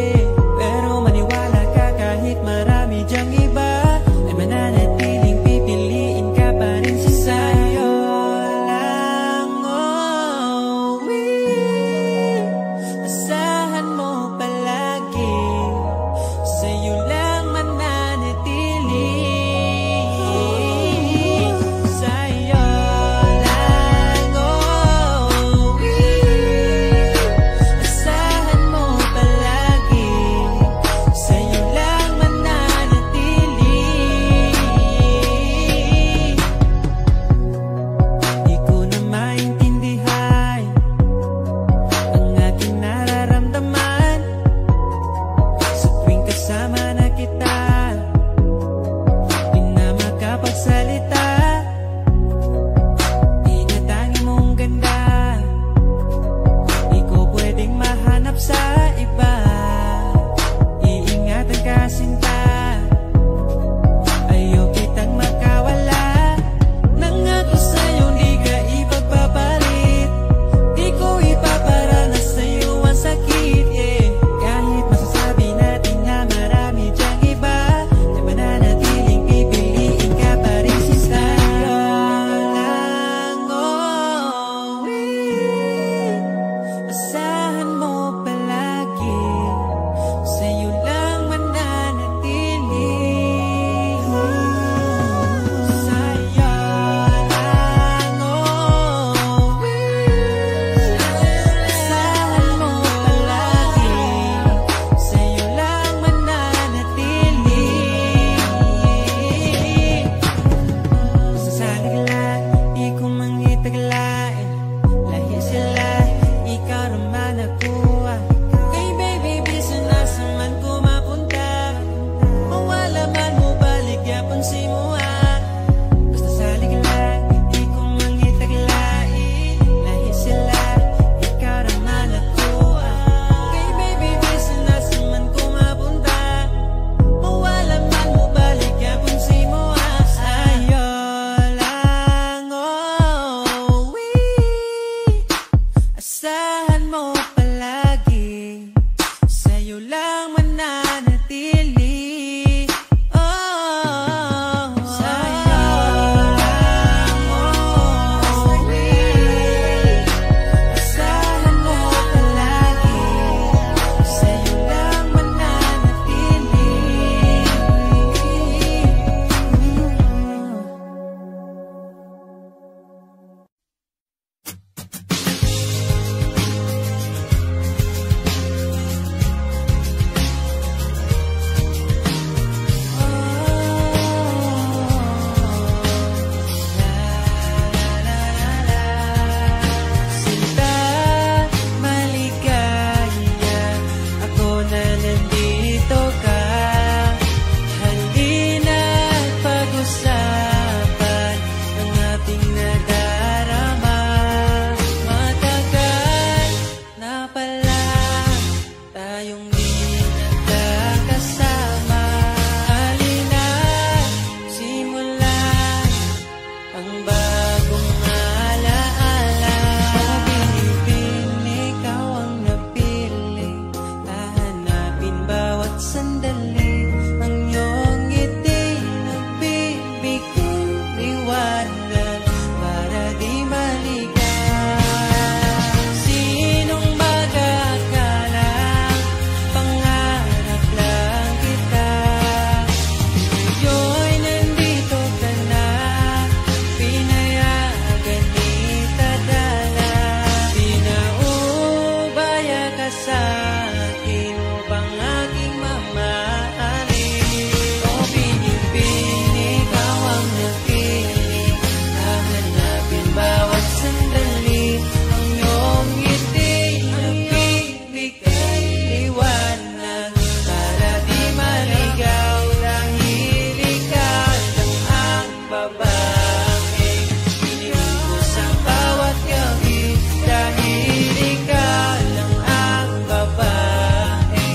Speaker 5: sa akin upang aking mamahalin. O binibining, ikaw ang napiling, hahanapin bawat sandali. Ang iyong ngiti nagbibigay liwanag para di maligaw. Dahil ikaw lang ang babae, piniling ko sa bawat gabi. Dahil ikaw lang ang babae,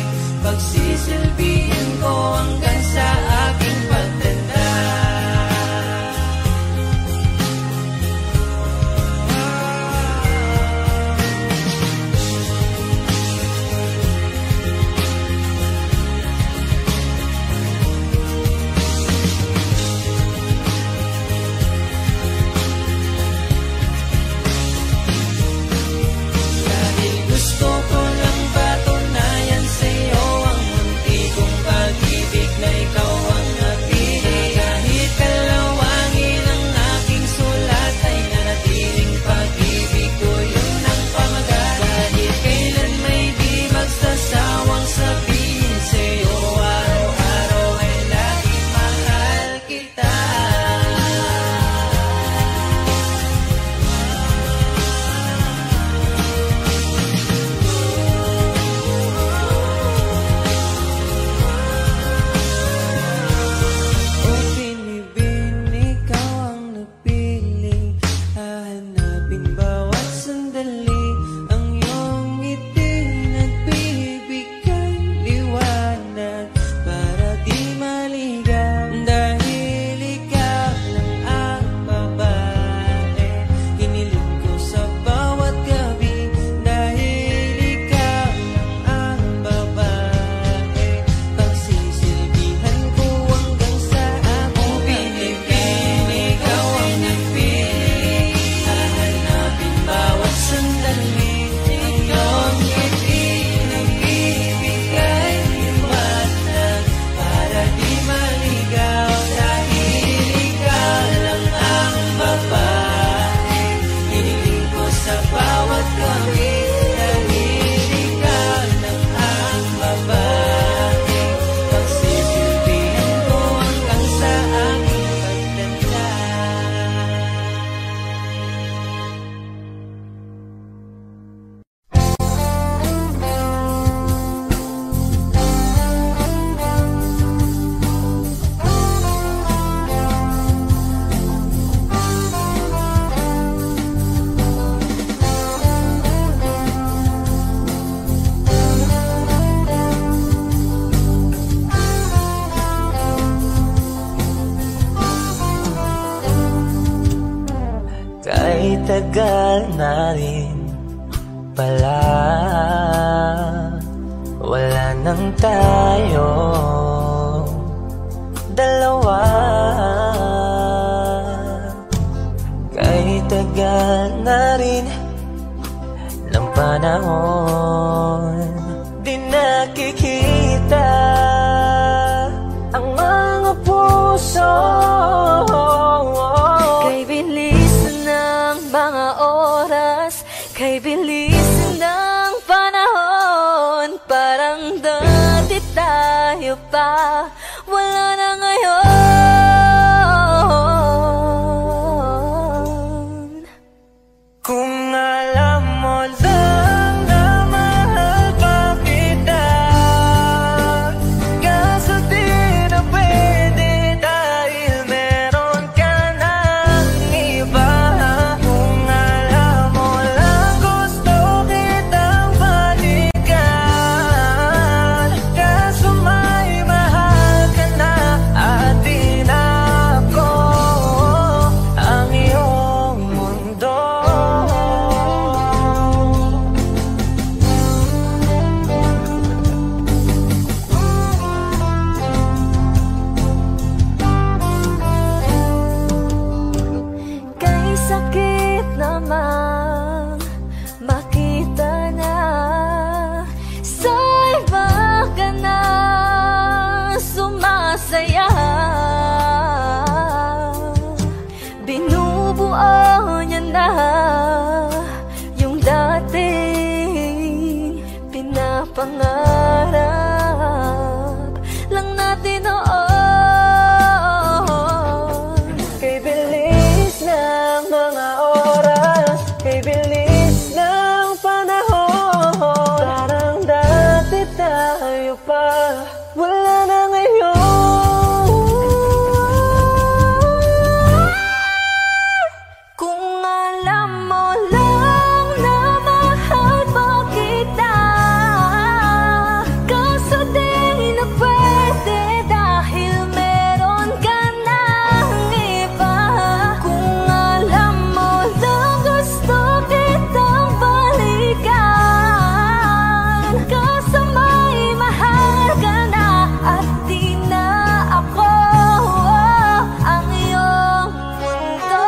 Speaker 5: pagsisilbihan ko hanggang sa aking pagtanda. Dahil gusto ko lang patunayan sa'yo ang munti kong pag-ibig na ikaw ang napili. Kahit kalawangin ang aking sulat ay nanatiling pag-ibig ko, yun ang pamagat. Kahit kailan may di magsasawang sabihin sa'yo, araw-araw ay laging mahal kita. O binibining, ikaw ang napiling, hahanapin bawat sandali. Ang iyong ngiti nagbibigay liwanag para di maligaw. Dahil ikaw lang ang babae, hiniling ko sa bawat gabi. Dahil ikaw lang ang babae, pagsisilbihan ko hanggang sa aking binibining, ikaw ang napiling, hahanapin bawat sandali. Ang iyong ngiti nagbibigay liwanag para di maligaw. Dahil ikaw lang ang babae, hiniling ko sa bawat gabi. Dahil ikaw lang ang babae, pagsisilbihan ko hanggang sa aking pagtanda.
Speaker 1: Kahit tagal na rin pala, wala nang tayo dalawa. Kahit tagal na rin ng panahon, di nakikita ang mga puso.
Speaker 2: Kay bilis ng mga oras, kay bilis ng panahon, parang dati tayo pa, wala na ngayon.
Speaker 1: Kung alam mo lang na mahal
Speaker 2: pangarap lang natin noon. Kay bilis ng mga oras, kay bilis ng panahon, parang dati tayo pa, wala na ngayon. Kung alam mo lang na mahal mo kita, kaso di na pwede dahil meron ka ng iba. Kung alam mo lang gusto kitang balikan, kaso may mahal ka na at di na ako ang iyong mundo.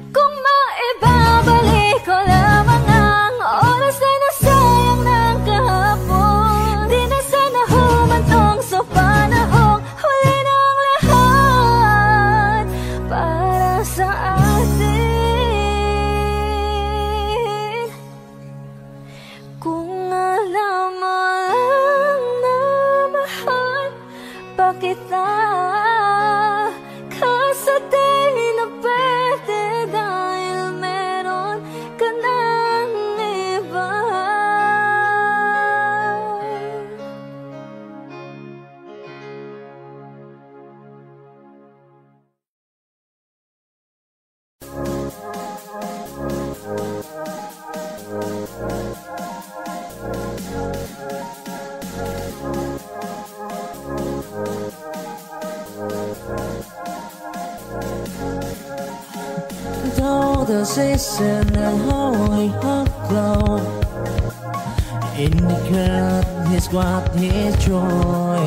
Speaker 2: Kung maibabalik ko lamang ang oras na nasayang ng kahapon, di na sana humantong sa panahong huli ng lahat para sa atin. Kung alam mo lang na mahal pa kita, kaso di na pwede dahil meron ka ng iba.
Speaker 5: Though the season and holy hot glow, in the curd his what his joy,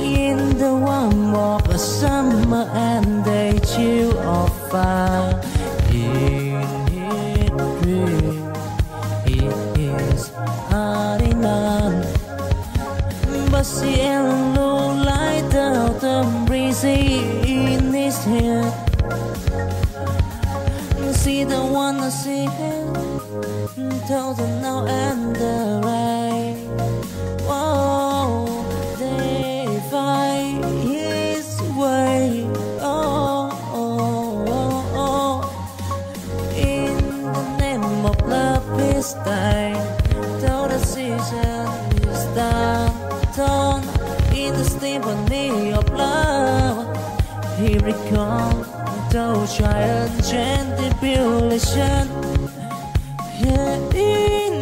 Speaker 5: in the warm of a summer and day chill of fire, in his dream it is hiding on, but still low light out the breezy in his head. See the one I see him, told him now and the rain. Whoa, they fight his way. Oh, oh, oh, oh. In the name of love this time, though the season is down, torn in the symphony of love. Here it comes. Those giant tribulation, here in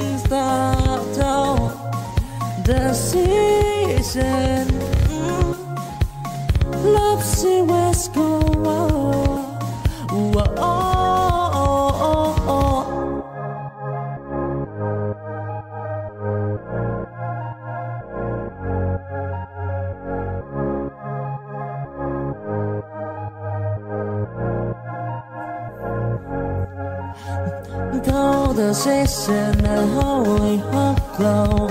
Speaker 5: the season, love see west go. Oh, oh, oh, oh. Though the season and holy hot glow,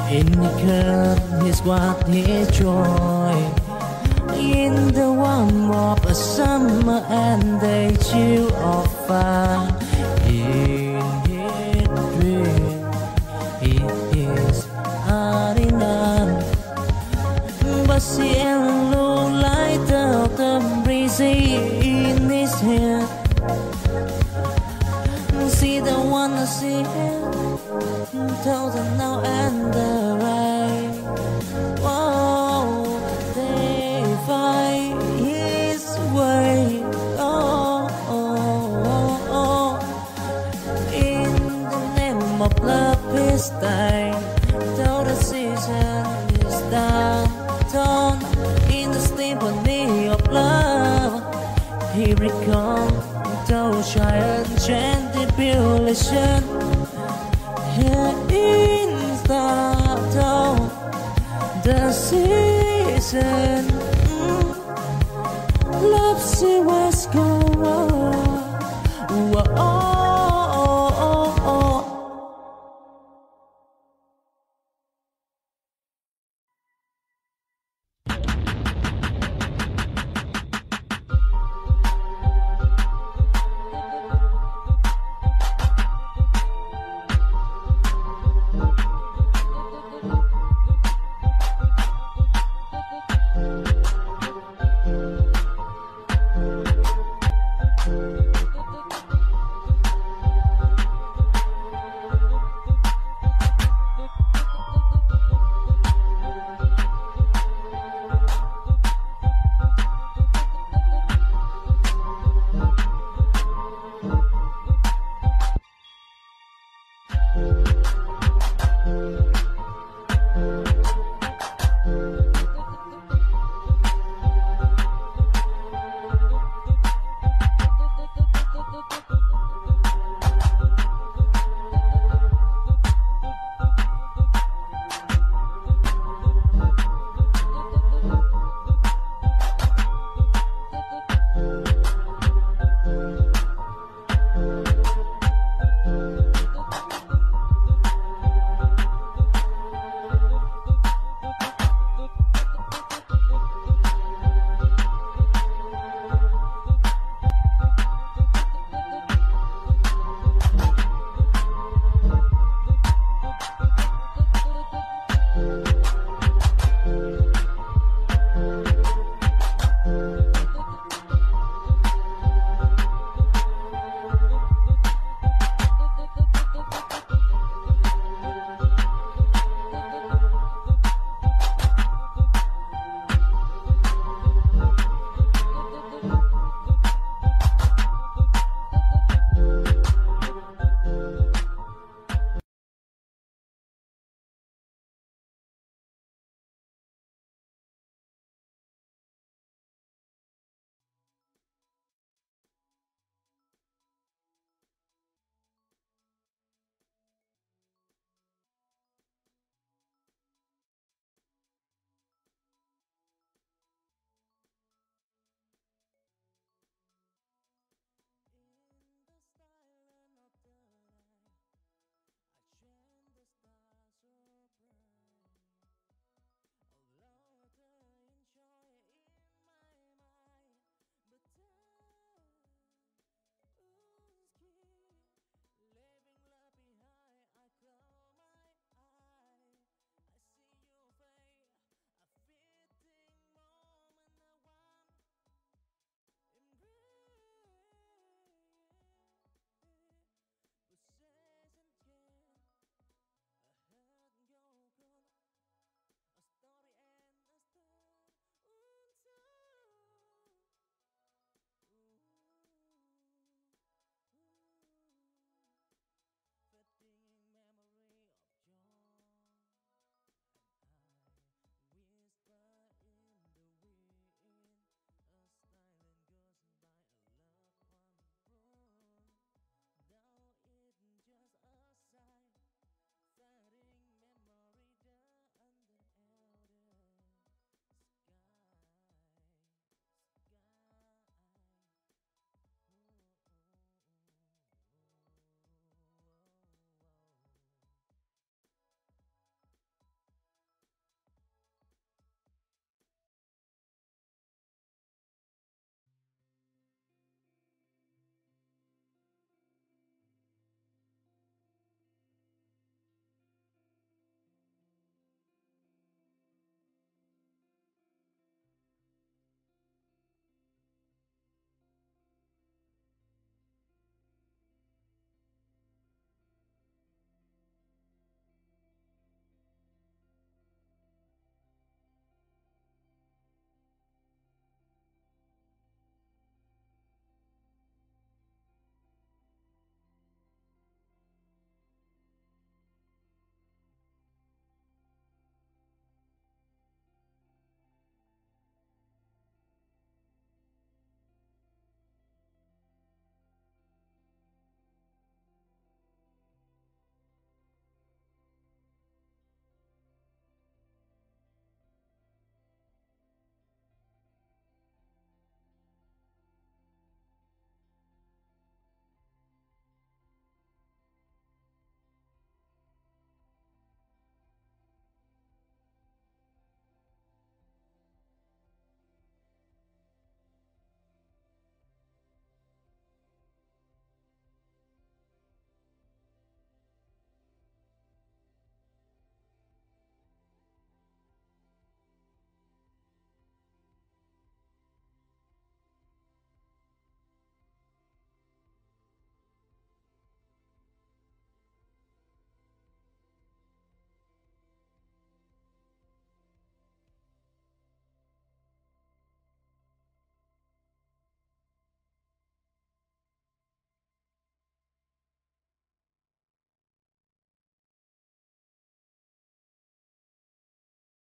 Speaker 5: in the curd his what his joy, in the warm of a summer and day chill of fire, in his dream it is hiding on, but still low light out the breezy in his head. See the one I see him, told him now and the rain. Whoa, they fight his way. Oh, oh, oh, oh. In the name of love this time, though the season is down, torn in the symphony of love. Here it comes. Those giant tribulation, here in the season, love see what's going on.